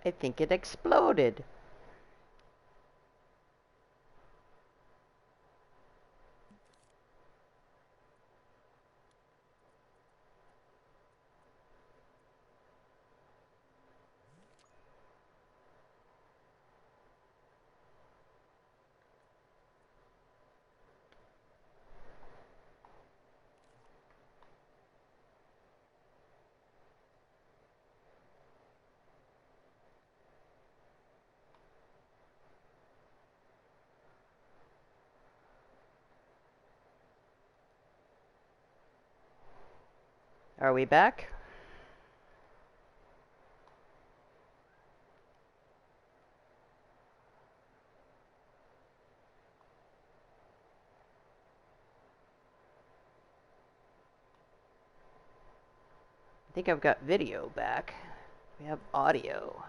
I think it exploded. Are we back? I think I've got video back. We have audio.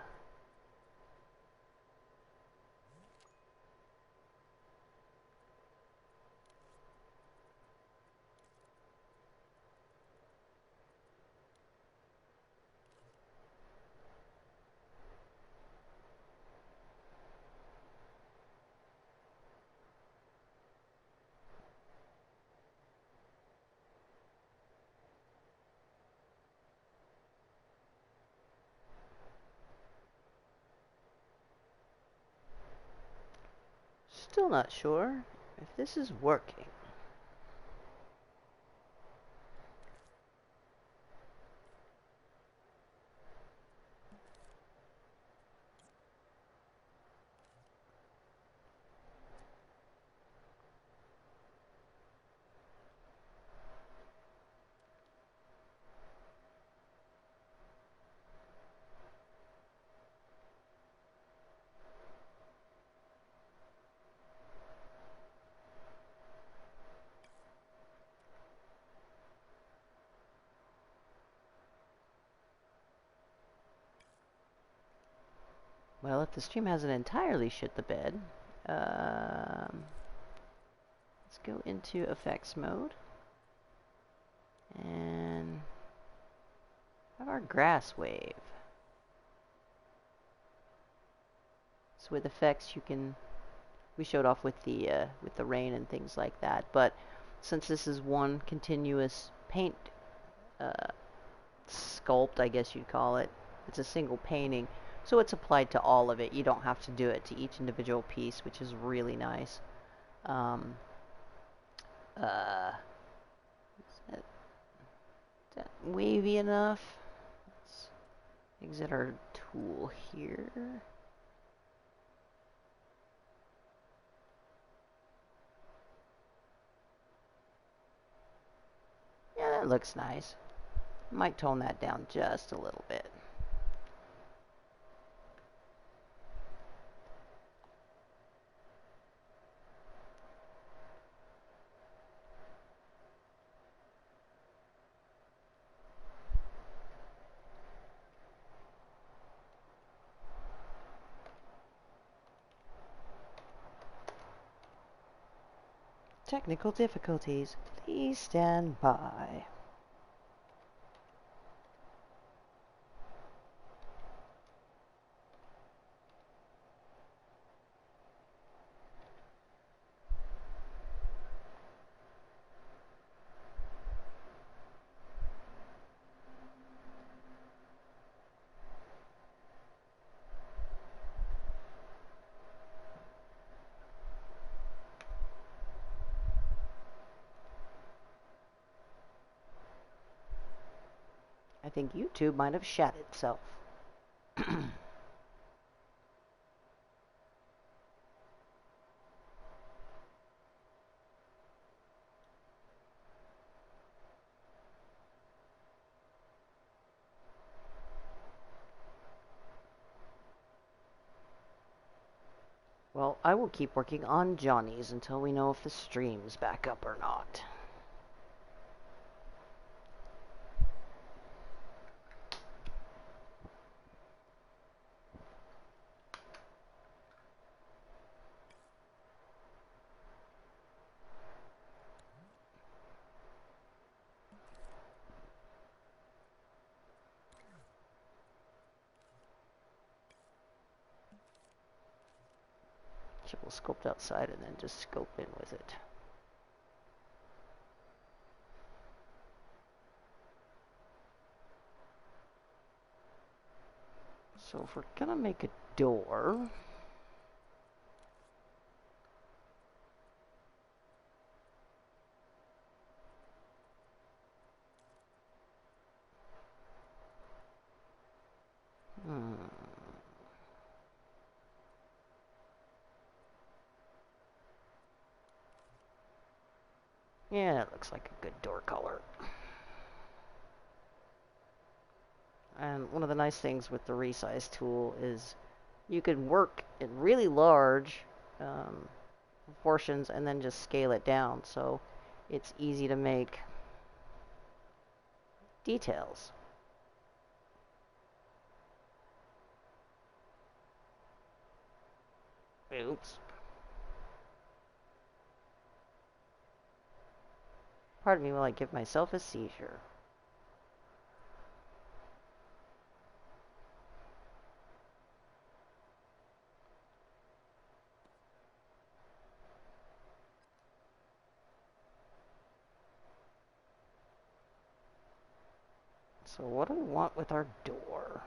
Still not sure if this is working. Well, if the stream hasn't entirely shit the bed, let's go into effects mode and have our grass wave. So with effects, you can. We showed off with the rain and things like that, but since this is one continuous paint sculpt, I guess you'd call it, it's a single painting. So it's applied to all of it. You don't have to do it to each individual piece, which is really nice. Is that wavy enough? Let's exit our tool here. Yeah, that looks nice. Might tone that down just a little bit. Technical difficulties. Please stand by. I think YouTube might have shat itself. Well, I will keep working on Johnny's until we know if the stream's back up or not. much. We'll sculpt outside and then just scope in with it. So if we're gonna make a door, yeah, that looks like a good door color. And one of the nice things with the resize tool is you can work in really large proportions and then just scale it down, so it's easy to make details. Oops. Pardon me while I give myself a seizure. So what do we want with our door?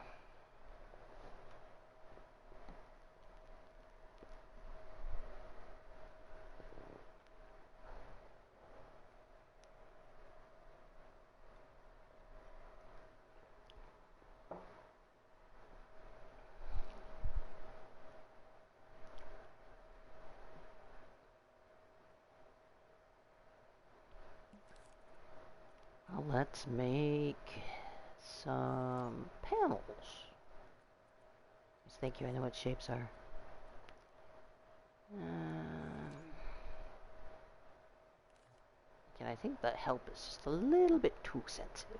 Well, let's make some panels. Yes, thank you, I know what shapes are. And I think the help is just a little bit too sensitive.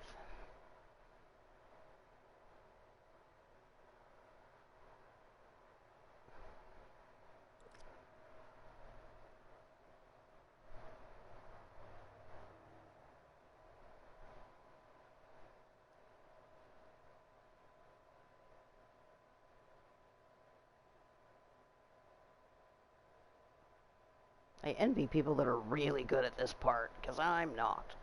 I envy people that are really good at this part, because I'm not.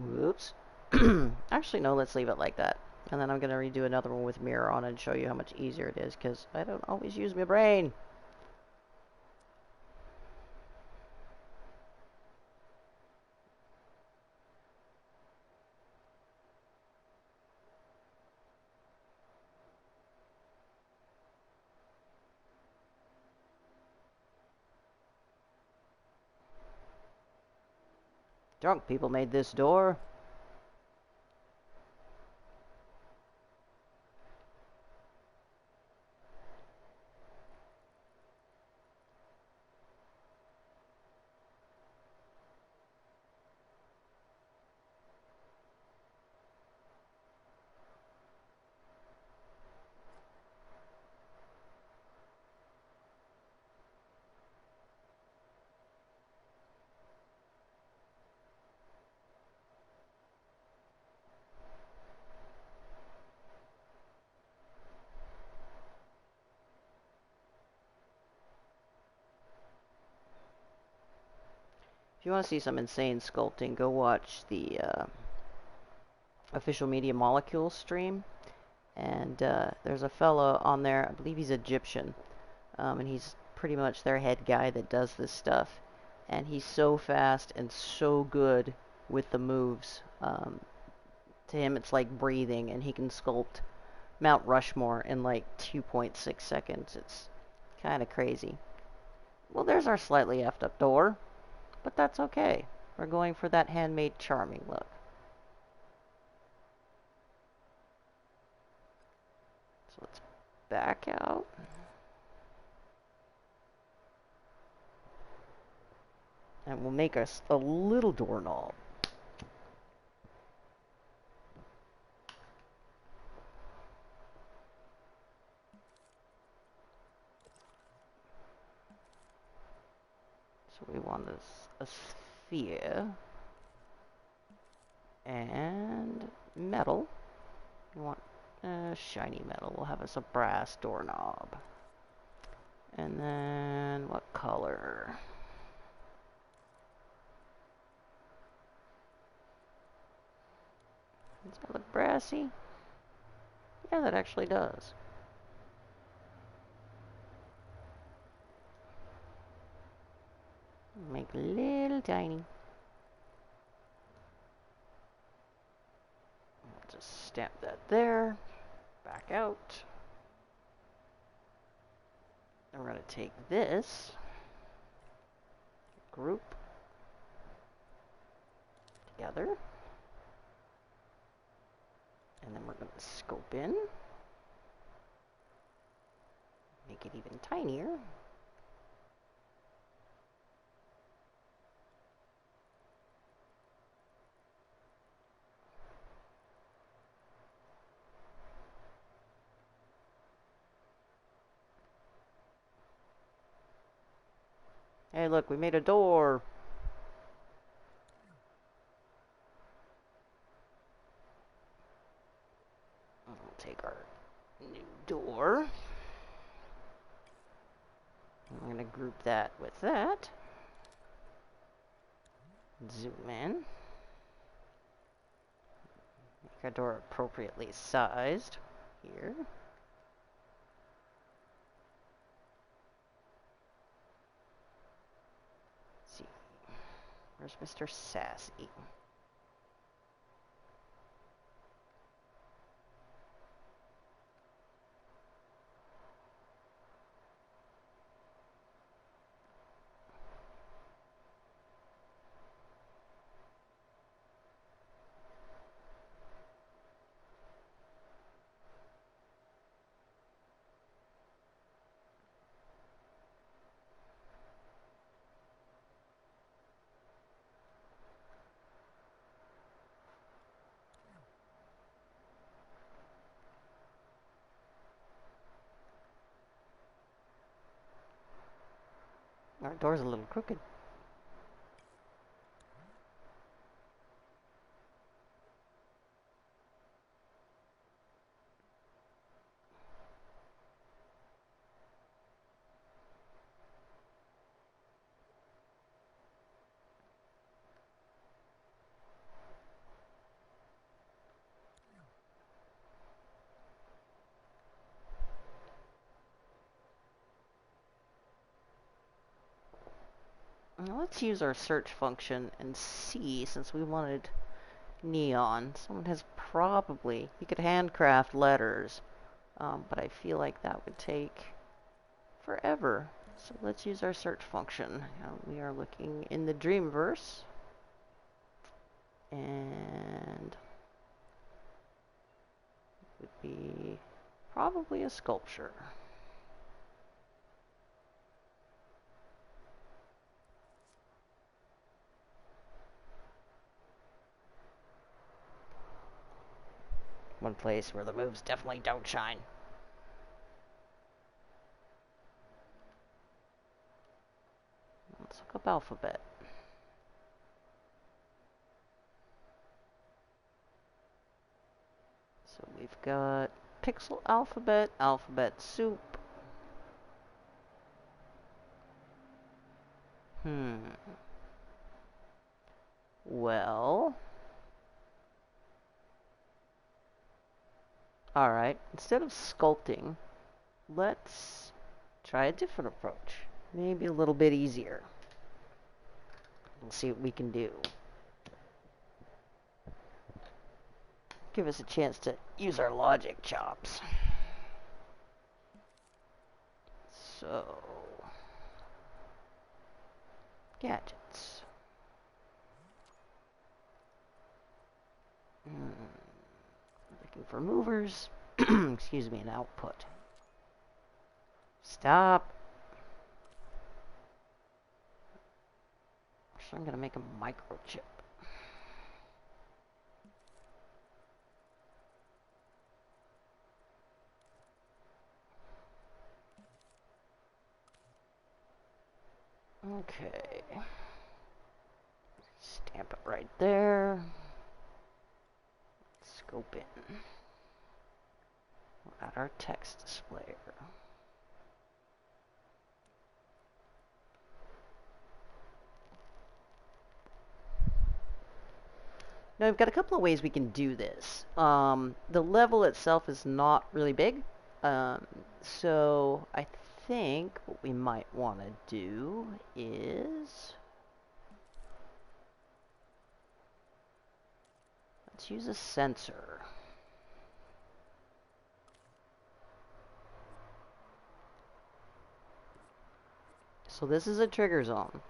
Whoops. Actually, no, let's leave it like that. And then I'm going to redo another one with mirror on and show you how much easier it is, because I don't always use my brain. Drunk people made this door. If you want to see some insane sculpting, go watch the Official Media Molecules stream. And there's a fellow on there, I believe he's Egyptian, and he's pretty much their head guy that does this stuff. And he's so fast and so good with the moves. To him, it's like breathing, and he can sculpt Mount Rushmore in like 2.6 seconds. It's Kind of crazy. Well, there's our slightly effed up door, but that's okay. We're going for that handmade charming look. So let's back out. And we'll make us a little doorknob. So we want a sphere and metal. We want shiny metal. We'll have us a brass doorknob. And then what color? Does that look brassy? Yeah, that actually does. Make a little tiny. Just stamp that there. Back out. And we're going to take this group together. And then we're going to scope in. Make it even tinier. Hey, look, we made a door. We'll take our new door. I'm going to group that with that. Zoom in. Make our door appropriately sized here. Let's see. Where's Mr. Sassy? Our door's a little crooked. Now let's use our search function and see, since we wanted neon. Someone has probably, you could handcraft letters, but I feel like that would take forever. So let's use our search function. We are looking in the Dreamverse, and it would be probably a sculpture. One place where the moves definitely don't shine. Let's look up alphabet. So we've got pixel alphabet, alphabet soup. Well, alright, instead of sculpting, let's try a different approach. Maybe a little bit easier. We'll see what we can do. Give us a chance to use our logic chops. So, gadgets. Looking for movers. Excuse me, an output. Stop. So I'm going to make a microchip. Okay. Stamp it right there. Scope in. We'll add our text displayer. Now we've got a couple of ways we can do this. The level itself is not really big, so I think what we might want to do is let's use a sensor. So this is a trigger zone.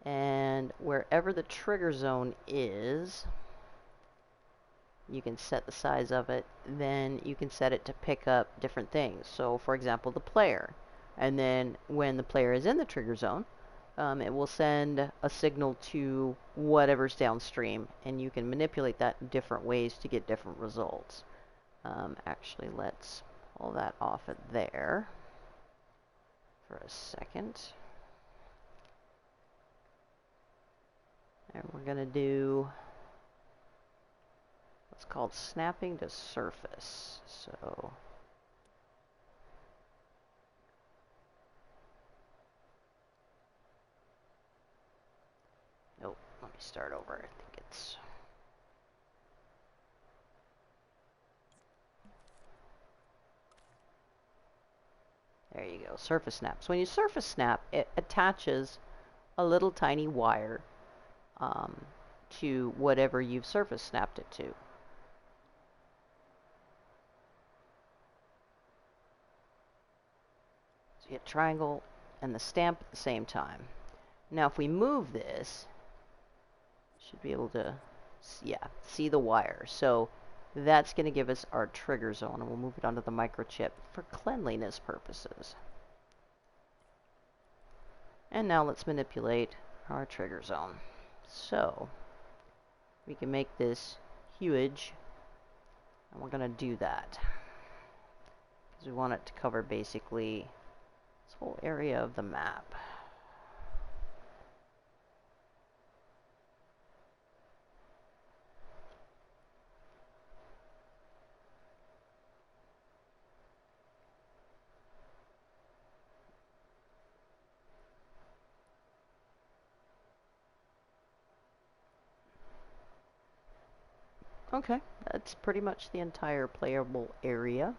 And wherever the trigger zone is, you can set the size of it. Then you can set it to pick up different things. So, for example, the player. And then when the player is in the trigger zone, it will send a signal to whatever's downstream. And you can manipulate that in different ways to get different results. Actually, let's pull that off at there for a second. And we're going to do what's called snapping to surface. So nope, let me start over. I think it's there you go, surface snap. So when you surface snap, it attaches a little tiny wire to whatever you've surface snapped it to. So you hit triangle and the stamp at the same time. Now if we move this, should be able to, see the wire. So that's going to give us our trigger zone, and we'll move it onto the microchip for cleanliness purposes. And now let's manipulate our trigger zone. So we can make this huge, and we're going to do that because we want it to cover basically this whole area of the map. Okay, that's pretty much the entire playable area.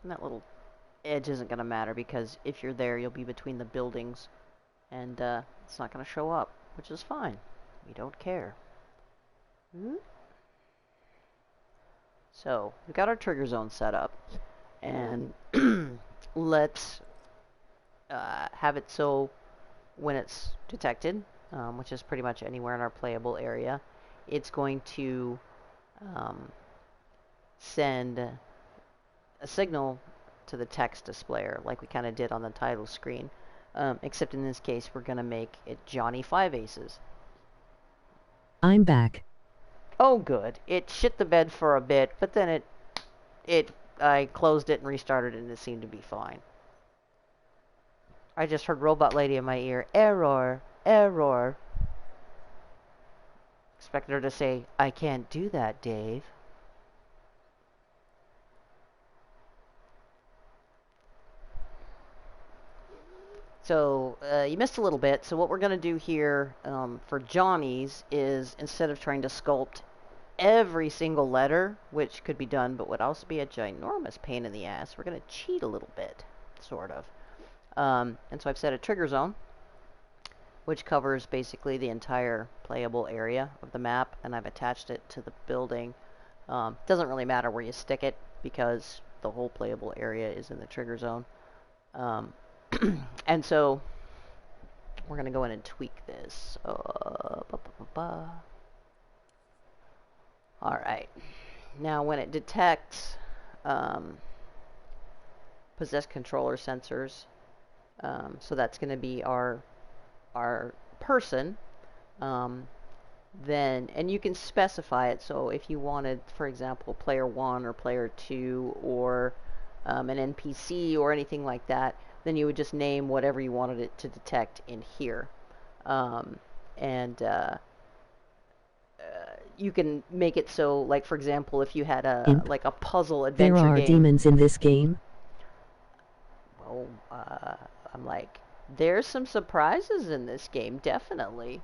And that little edge isn't going to matter because if you're there, you'll be between the buildings and it's not going to show up, which is fine. We don't care. So we've got our trigger zone set up, and let's have it so when it's detected, which is pretty much anywhere in our playable area, it's going to send a signal to the text displayer like we kind of did on the title screen, except in this case we're going to make it Johnny 5 Aces. I'm back. Oh good. It shit the bed for a bit, but then I closed it and restarted it and it seemed to be fine. I just heard Robot Lady in my ear. Error. Error. Expected her to say, I can't do that, Dave. So, you missed a little bit. So what we're going to do here for Johnny's is, instead of trying to sculpt every single letter, which could be done, but would also be a ginormous pain in the ass, we're going to cheat a little bit, sort of. And so I've set a trigger zone, which covers basically the entire playable area of the map, and I've attached it to the building. Doesn't really matter where you stick it because the whole playable area is in the trigger zone. And so we're going to go in and tweak this. Alright. Now when it detects possessed controller sensors, so that's going to be our person, then, and you can specify it, so if you wanted, for example, player 1 or player 2 or an NPC or anything like that, then you would just name whatever you wanted it to detect in here. You can make it so, like, for example, if you had a Imp. like a puzzle adventure There are game. demons in this game? Well, I'm like, there's some surprises in this game, definitely.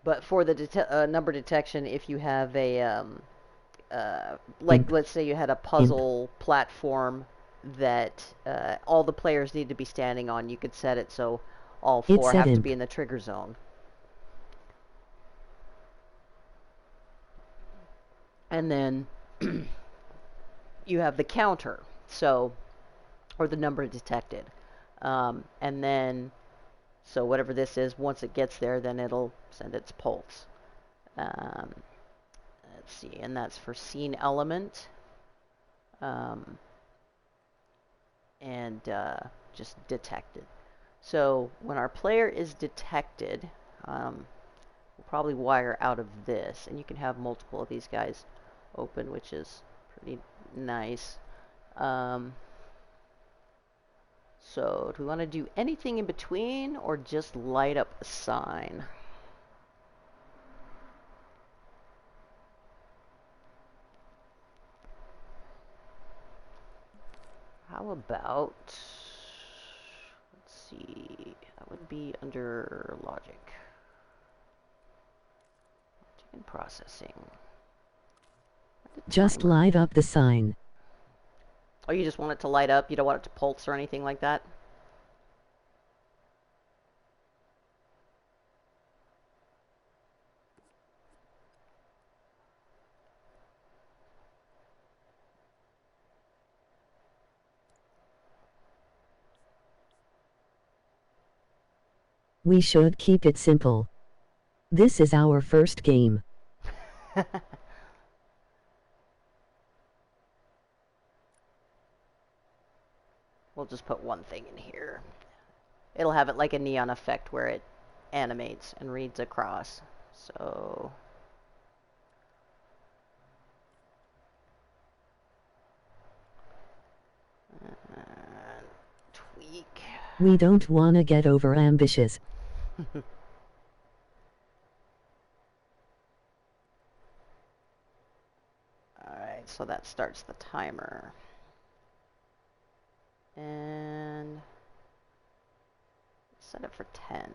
But for the number detection, if you have a like, Imp. let's say you had a puzzle platform that all the players need to be standing on, you could set it so all It 4 said have to imp. be in the trigger zone. And then you have the counter, so, or the number detected. And then, so whatever this is, once it gets there, then it'll send its pulse. Let's see, and that's for scene element. And just detected. So when our player is detected, we'll probably wire out of this, and you can have multiple of these guys open, which is pretty nice. So do we want to do anything in between, or just light up a sign? How about, let's see, that would be under logic. Logic and processing. Just light up the sign. Oh, you just want it to light up? You don't want it to pulse or anything like that? We should keep it simple. This is our first game. We'll just put one thing in here. It'll have it like a neon effect where it animates and reads across. So tweak. We don't wanna get over ambitious. Alright, so that starts the timer. And set it for 10.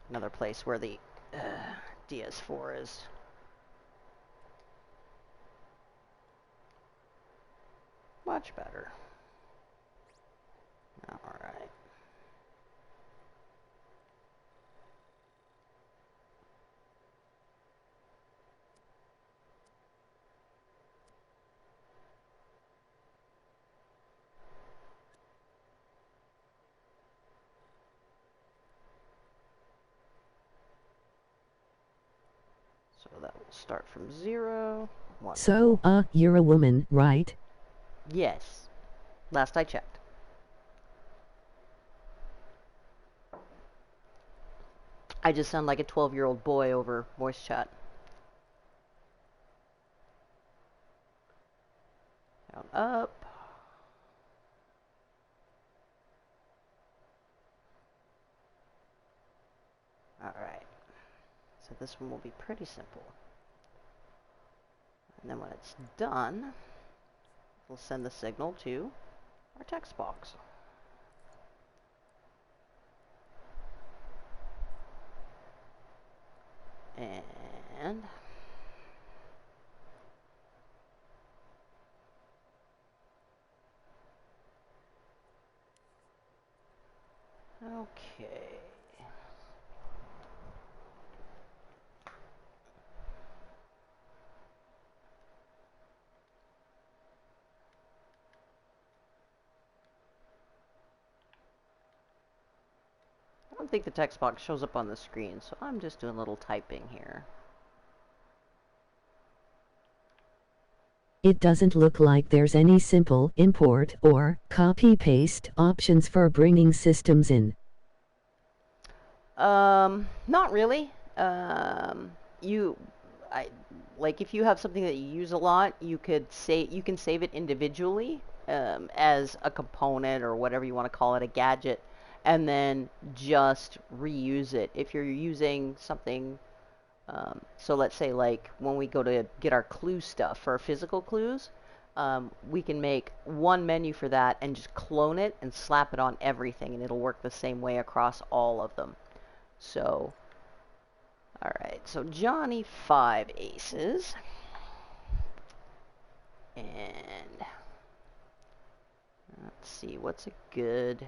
Another place where the DS4 is. Much better. Alright. So that will start from 0. Wonderful. So, you're a woman, right? Yes. Last I checked. I just sound like a 12-year-old boy over voice chat. Down, up. Alright. So this one will be pretty simple. And then when it's done, we'll send the signal to our text box. And okay. I don't think the text box shows up on the screen, so I'm just doing a little typing here. It doesn't look like there's any simple import or copy-paste options for bringing systems in. Not really. Like if you have something that you use a lot, you can save it individually, as a component or whatever you want to call it, a gadget, and then just reuse it. If you're using something, so let's say like when we go to get our clue stuff for our physical clues, we can make one menu for that and just clone it and slap it on everything, and it'll work the same way across all of them. So, alright, so Johnny 5 aces. And let's see, what's a good...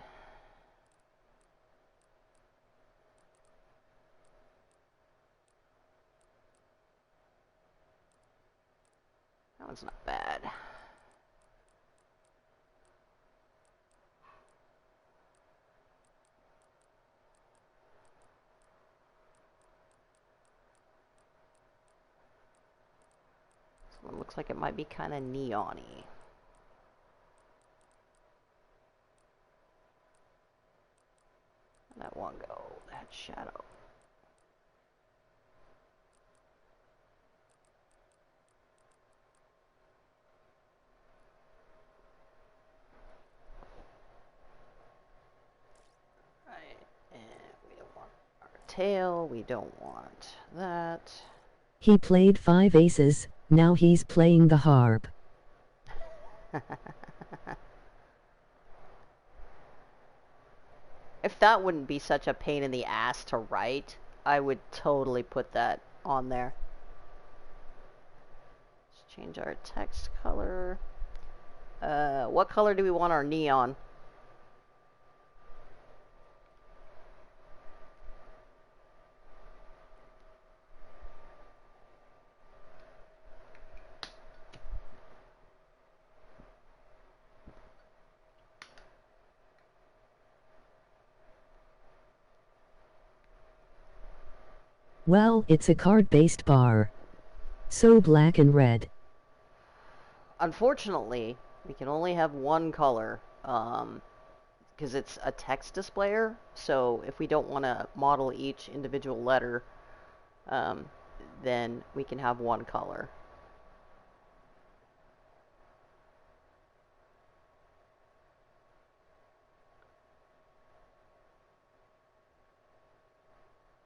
That one's not bad. This one looks like it might be kind of neon-y. That one go, that shadow. Right, and we don't want our tail, we don't want that. He played 5 aces, now he's playing the harp. If that wouldn't be such a pain in the ass to write, I would totally put that on there. Let's change our text color. What color do we want our neon? Well, it's a card-based bar. So black and red. Unfortunately, we can only have one color, because it's a text displayer. So if we don't want to model each individual letter, then we can have one color.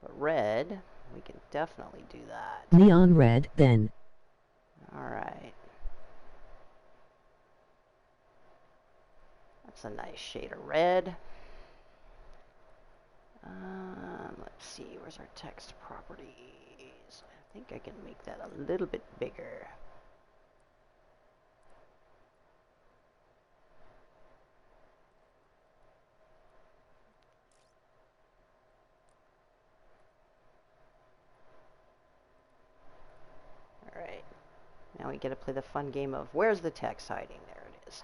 But red, we can definitely do that. Neon red, then. Alright. That's a nice shade of red. Let's see, where's our text properties? I think I can make that a little bit bigger. Alright. Now we get to play the fun game of where's the text hiding? There it is.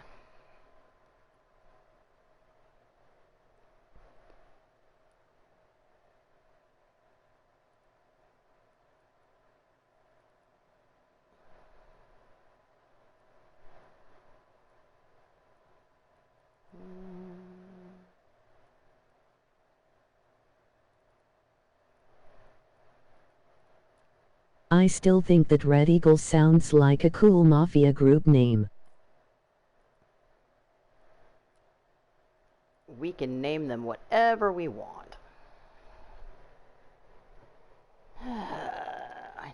I still think that Red Eagle sounds like a cool mafia group name. We can name them whatever we want. Ah,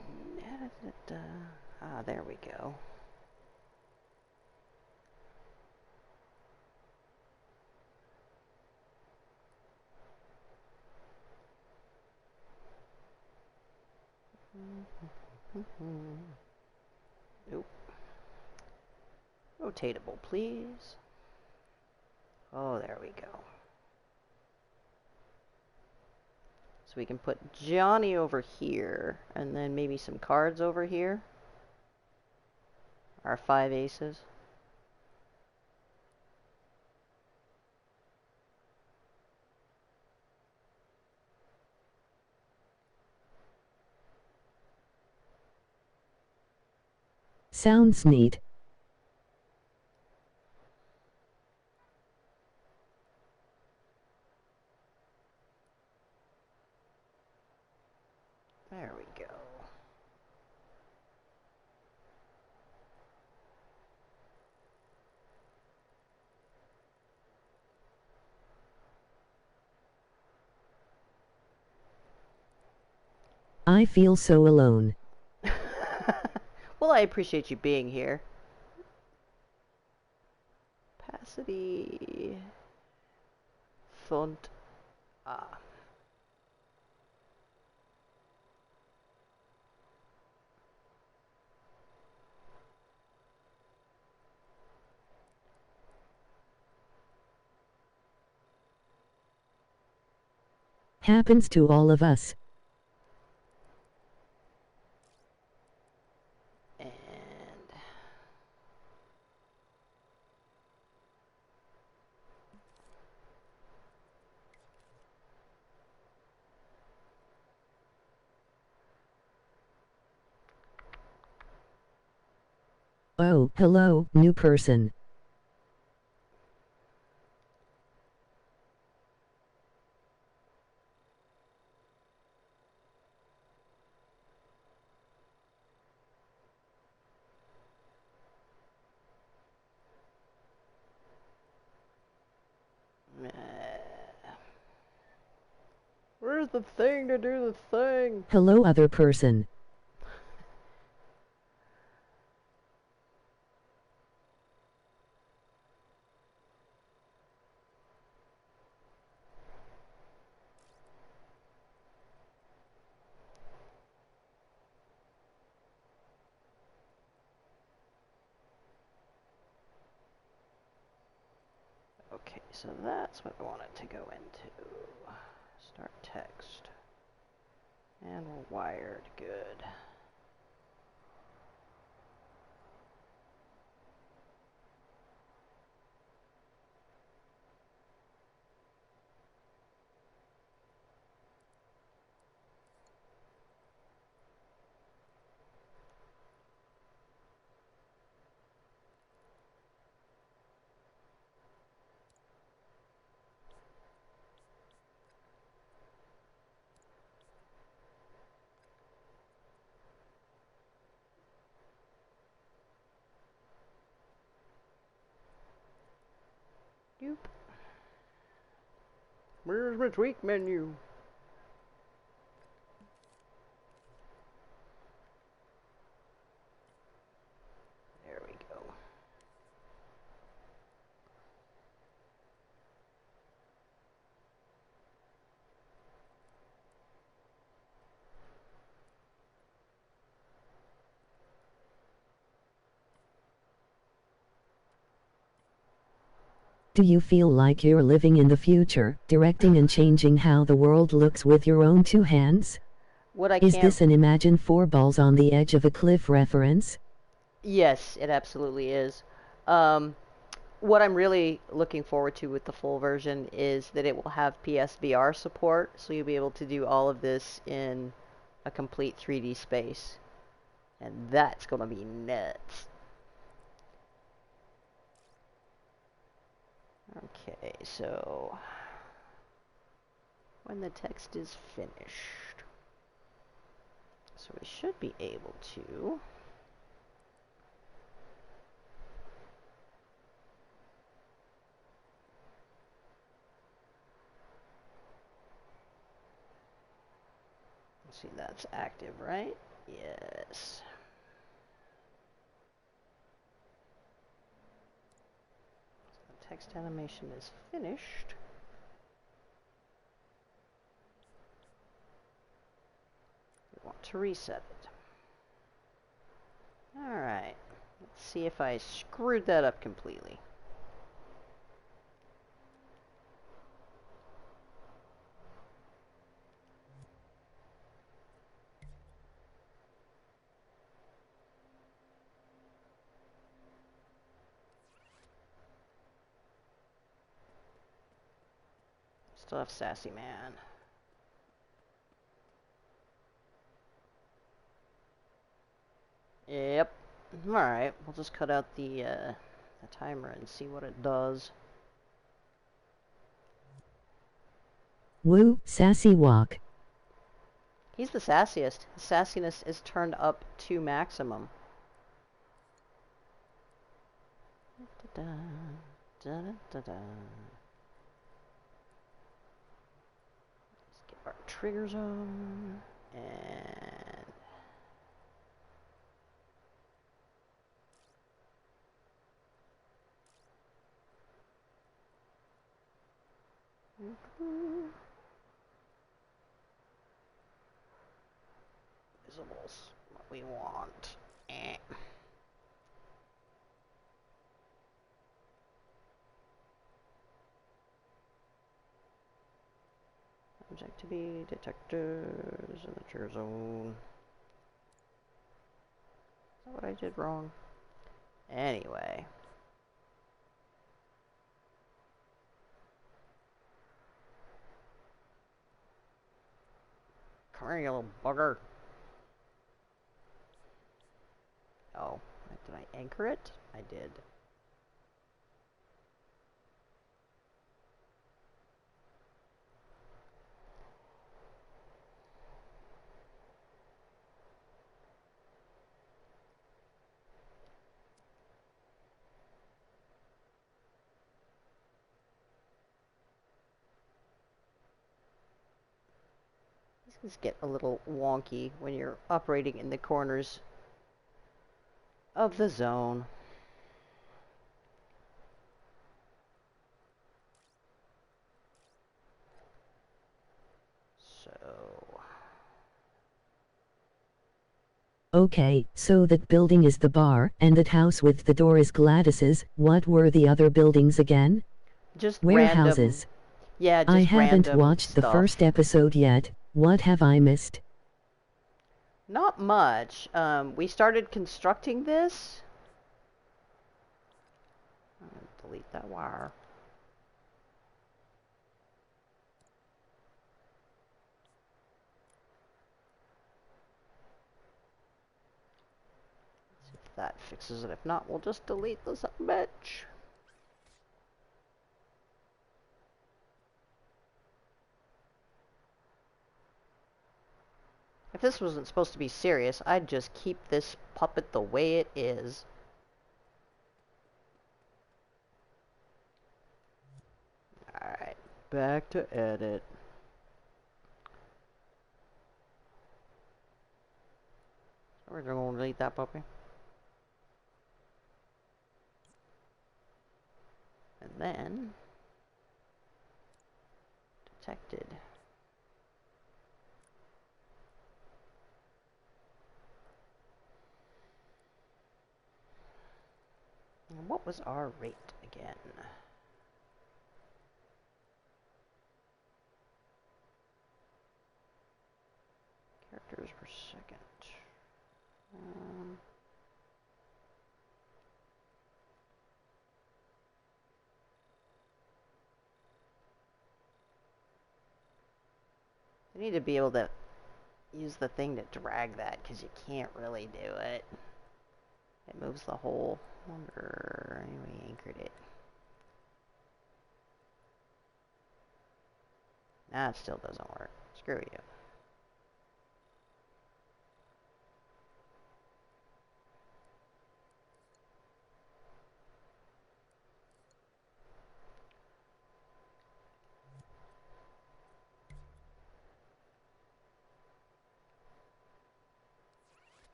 there we go. Nope. Rotatable, please. Oh, there we go. So we can put Johnny over here, and then maybe some cards over here. Our 5 aces. Sounds neat. There we go. I feel so alone. Well, I appreciate you being here. Opacity. Font. Ah. Happens to all of us. And Oh, hello, new person. where's the thing to do the thing? Hello, other person. Okay, so that's what I wanted to go into. Start text. And we're wired. Good. Yoop. Where's my tweak menu? There we go. Do you feel like you're living in the future, directing and changing how the world looks with your own 2 hands? What I Is can't... this an Imagine 4 balls on the edge of a cliff reference? Yes, it absolutely is. What I'm really looking forward to with the full version is that it will have PSVR support, so you'll be able to do all of this in a complete 3D space. And that's gonna be nuts. Okay, so when the text is finished, so we should be able to see, that's active, right? Yes. So the text animation is finished. We want to reset it. Alright. Let's see if I screwed that up completely. Still have Sassy Man. Yep. Alright, we'll just cut out the timer and see what it does. Woo, sassy walk. He's the sassiest. His sassiness is turned up to maximum. Da -da, da -da -da. Let's get our triggers on. And... Visibles. What we want. Object to be detectors in the trigger zone. Is that what I did wrong? Anyway. Come here, you little bugger. Oh, did I anchor it? I did. These things get a little wonky when you're operating in the corners of the zone. So... Okay, so that building is the bar, and that house with the door is Gladys's. What were the other buildings again? Just Warehouses. random... Yeah, just I haven't random watched the stuff. first episode yet. What have I missed? Not much. We started constructing this. I'm gonna delete that wire. See if that fixes it. If not, we'll just delete this bitch. If this wasn't supposed to be serious, I'd just keep this puppet the way it is. Alright, back to edit. So we're going to delete that puppy. And then... detected. And what was our rate again? Characters per second. I need to be able to use the thing to drag that, because you can't really do it. It moves the whole... wonder... we anchored it. Nah, it still doesn't work. Screw you.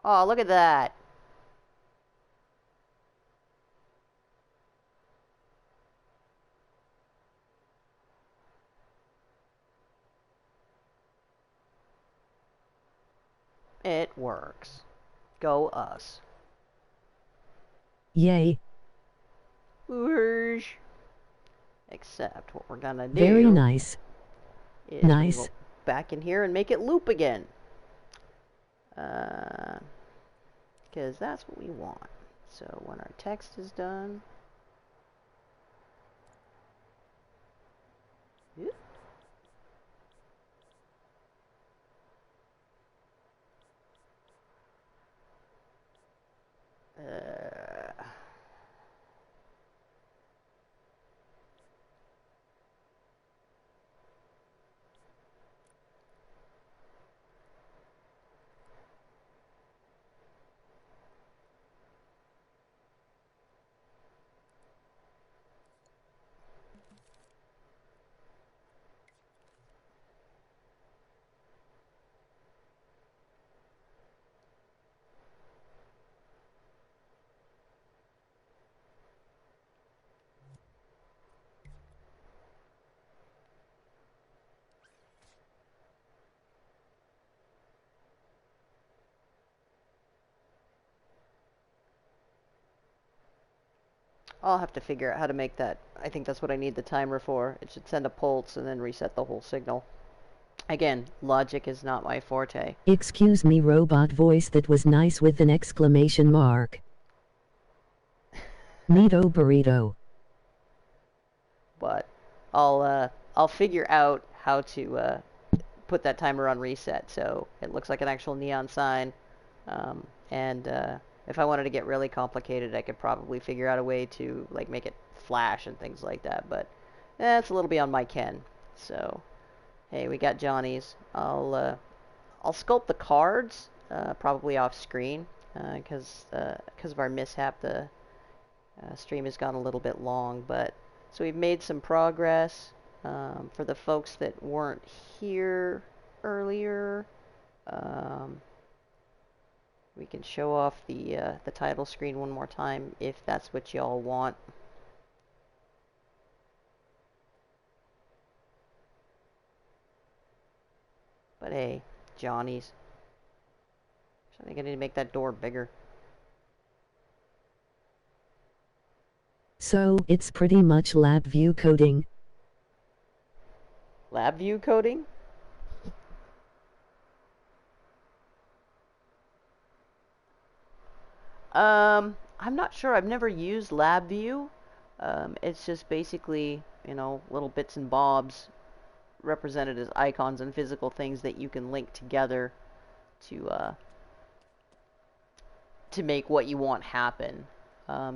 Oh, look at that! It works. Go us. Yay. Whoosh. Except what we're gonna do Very nice. is Nice. we go back in here and make it loop again. Because that's what we want. So when our text is done, whoop. I'll have to figure out how to make that. I think that's what I need the timer for. It should send a pulse and then reset the whole signal. Again, logic is not my forte. Excuse me, robot voice, that was nice with an exclamation mark. Neato burrito. But I'll figure out how to put that timer on reset so it looks like an actual neon sign. And if I wanted to get really complicated, I could probably figure out a way to like make it flash and things like that. But that's a little beyond my ken. So hey, we got Johnny's. I'll sculpt the cards probably off screen because of our mishap. The stream has gone a little bit long, but so we've made some progress. For the folks that weren't here earlier, we can show off the title screen one more time if that's what y'all want. But hey, Johnny's. I think I need to make that door bigger. So, it's pretty much LabVIEW coding. LabVIEW coding? I'm not sure. I've never used LabVIEW. It's just basically, little bits and bobs represented as icons and physical things that you can link together to make what you want happen.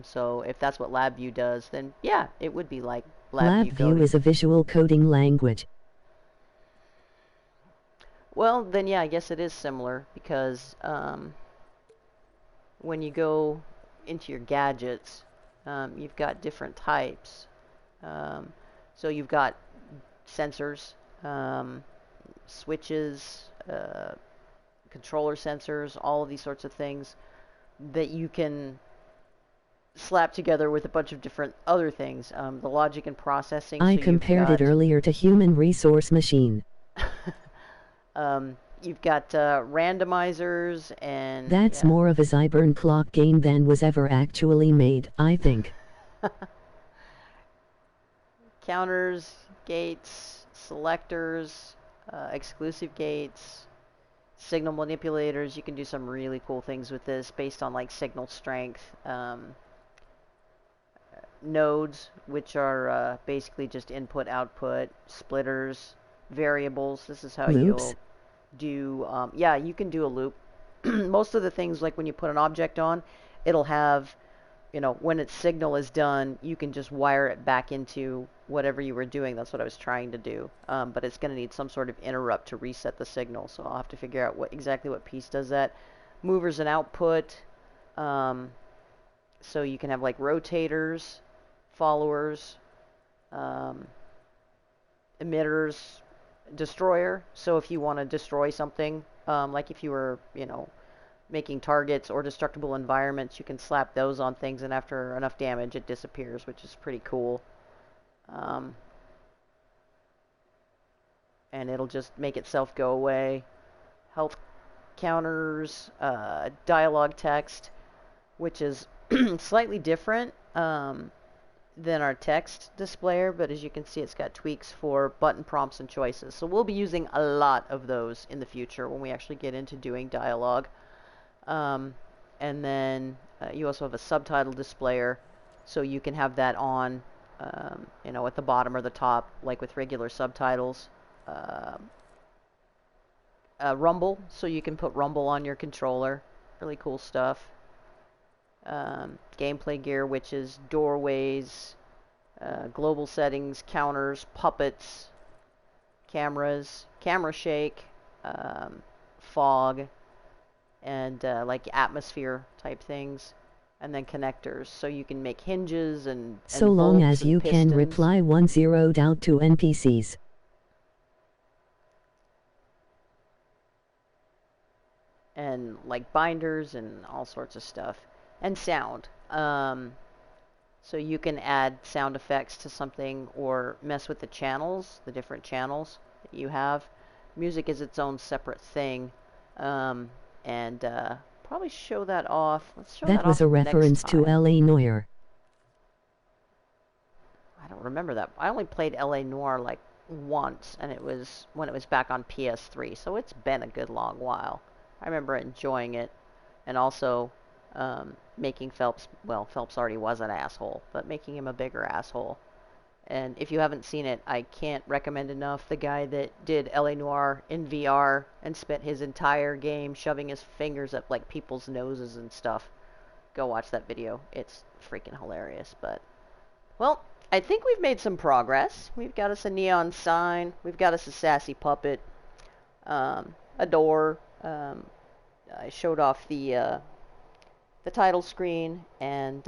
So if that's what LabVIEW does, then yeah, it would be like LabVIEW coding. LabVIEW is a visual coding language. Well, then yeah, I guess it is similar because when you go into your gadgets, you've got different types. So you've got sensors, switches, controller sensors, all of these sorts of things that you can slap together with a bunch of different other things. The logic and processing. I so compared it earlier to human resource machine. You've got randomizers and... That's more of a Zybern clock game than was ever actually made, I think. Counters, gates, selectors, exclusive gates, signal manipulators. You can do some really cool things with this based on like signal strength. Nodes, which are basically just input, output, splitters, variables. This is how Loops? you'll do, yeah, you can do a loop. Most of the things, like when you put an object on, it'll have, when its signal is done, you can just wire it back into whatever you were doing. That's what I was trying to do. But it's going to need some sort of interrupt to reset the signal. So I'll have to figure out exactly what piece does that. Movers and output. So you can have like rotators, followers, emitters, destroyer. So if you want to destroy something, like if you were, making targets or destructible environments, you can slap those on things, and after enough damage, it disappears, which is pretty cool. And it'll just make itself go away. Health counters, dialogue text, which is slightly different than our text displayer, but as you can see, it's got tweaks for button prompts and choices. So we'll be using a lot of those in the future when we actually get into doing dialogue. And then you also have a subtitle displayer, so you can have that on, at the bottom or the top, like with regular subtitles. Rumble, so you can put Rumble on your controller. Really cool stuff. Gameplay gear, which is doorways, global settings, counters, puppets, cameras, camera shake, fog, and like atmosphere type things, and then connectors, so you can make hinges and so long bolts as and you pistons. can reply 1-0 out to NPCs. And like binders and all sorts of stuff, and sound. So you can add sound effects to something or mess with the channels, the different channels that you have. Music is its own separate thing, and probably show that off. Let's show that off. That was a reference to L.A. Noire. I don't remember that. I only played L.A. Noire like once, and it was when it was back on PS3, so it's been a good long while. I remember enjoying it, and also making Phelps, well, Phelps already was an asshole, but making him a bigger asshole. And if you haven't seen it, I can't recommend enough the guy that did L.A. Noire in VR and spent his entire game shoving his fingers up like people's noses and stuff. Go watch that video. It's freaking hilarious. But, well, I think we've made some progress. We've got us a neon sign. We've got us a sassy puppet. A door. I showed off the title screen, and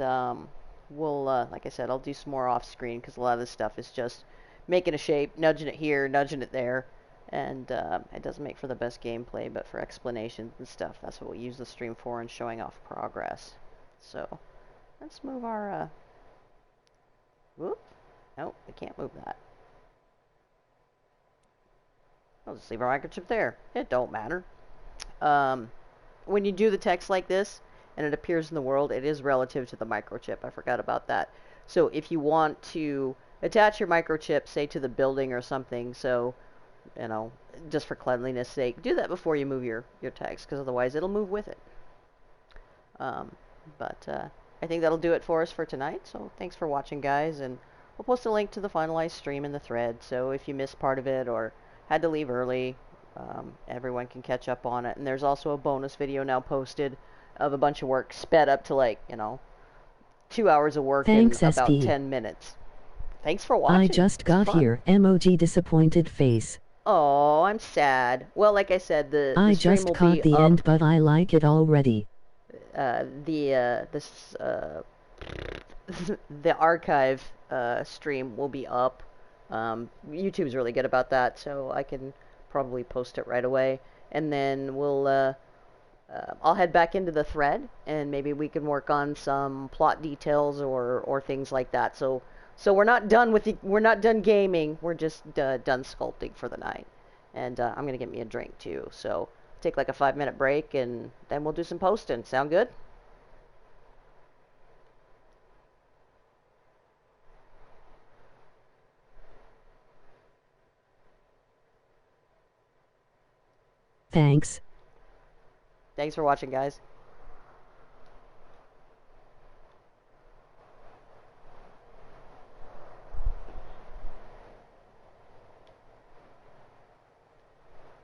we'll, like I said, I'll do some more off screen because a lot of this stuff is just making a shape, nudging it here, nudging it there, and it doesn't make for the best gameplay, but for explanations and stuff, that's what we use the stream for, and showing off progress. So let's move our whoop. Nope, we can't move that. I'll just leave our microchip there. It don't matter. When you do the text like this and it appears in the world, it is relative to the microchip. I forgot about that. So if you want to attach your microchip, say to the building or something, so, just for cleanliness sake, do that before you move your text, because otherwise it'll move with it. But I think that'll do it for us for tonight. So thanks for watching, guys, and we'll post a link to the finalized stream in the thread. So if you missed part of it or had to leave early, everyone can catch up on it. And there's also a bonus video now posted of a bunch of work sped up to 2 hours of work in about 10 minutes. Thanks for watching. I just got here. Emoji disappointed face. Oh, I'm sad. Well, like I said, the I stream just will caught be the up. end, but I like it already. The archive stream will be up. YouTube's really good about that, so I can probably post it right away. And then I'll head back into the thread, and maybe we can work on some plot details or things like that. So we're not done we're not done gaming. We're just done sculpting for the night. And I'm gonna get me a drink too. So take like a 5-minute break, and then we'll do some posting. Sound good? Thanks. Thanks for watching, guys.